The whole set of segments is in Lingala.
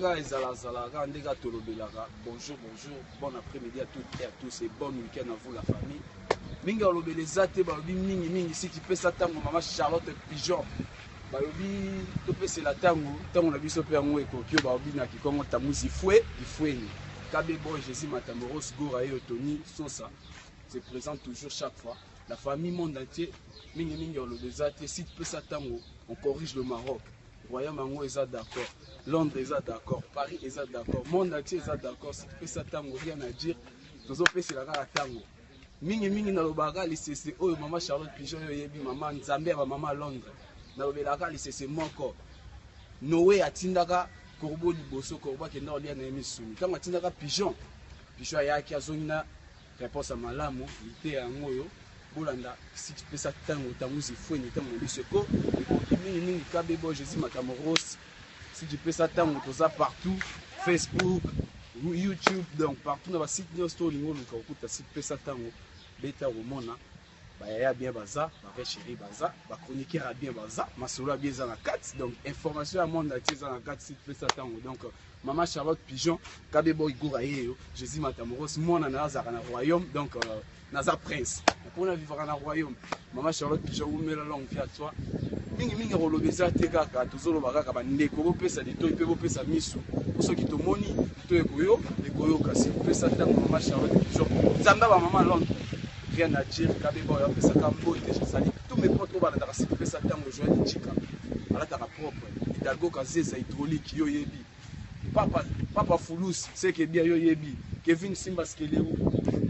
Bonjour, bon après-midi à toutes et à tous et bon week-end à vous la famille. Minga olobele zate balobi mingi si tu peux ça tango maman Charlotte Pigeon. Balobi to pe c'est la tango na biso pe yango ekokio balobi na kikongo tamuzi ifweni. Kabe boy Jésus Matamoros Gora et Tony Sosa se présente toujours chaque fois. La famille monde entier mingi olobele zate si tu peux ça tango on corrige le Maroc. Royaume Ango est d'accord, Londres est d'accord, Paris est d'accord, monde entier est d'accord. Si tu peux ça tango, rien à dire. Nous avons fait la tango. Mingi na lobaga lisese oyo maman Charlotte Pigeon yebi maman Nzambe ba maman Londres. Na lobelaka lisese moko. Noé atindaka korbo liboso korbo kenda olia na emisuni. Kama atindaka Pigeon ayaki azongina réponse à malamu ité yango yo. Bolanda si tu peux ça tango tamuzi fweni tango biseko mingi kabe boy Jésus Matamoros si tu peux ça tango tout ça partout Facebook YouTube donc partout dans la site de store lingo luka okuta si tu peux ça tango beta romona ba ya bien baza ba chéri baza ba chroniqueur bien baza masolo bien za na 4 donc information à monde entier za na 4 si tu peux ça tango donc maman Charlotte Pigeon kabe boy Gora yo Jésus Matamoros mona na za na royaume donc naza prince pour na vivre na royaume maman Charlotte Pigeon ou mela longue vie à toi mingi rolobeza te kaka tozolo bakaka bandeko bopesa de toy pe bopesa misu oso ki tomoni to ekoyo kasi pesa tango maman Charlotte Pigeon zamba ba maman Londres rien à dire kabe boy pesa kambo et je sali tous mes potes ba na kasi pesa tango joie de chika ala ta propre Hidalgo kazeza hydraulique yo yebi papa Fulus c'est que bien yo yebi Kevin Simba Skeleu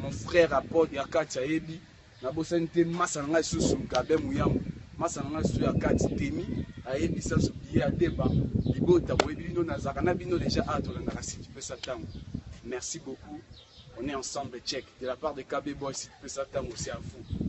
mon frère à Port ya Katia yebi na bosante masa nga susu gabe muyamu masa nga susu ya Katia temi ayebi sa subiye adeba libota boyebi bino na zakana bino déjà ato na kasi tu peux s'attendre. Merci beaucoup, on est ensemble check de la part de KB Boy si tu peux s'attendre aussi à vous.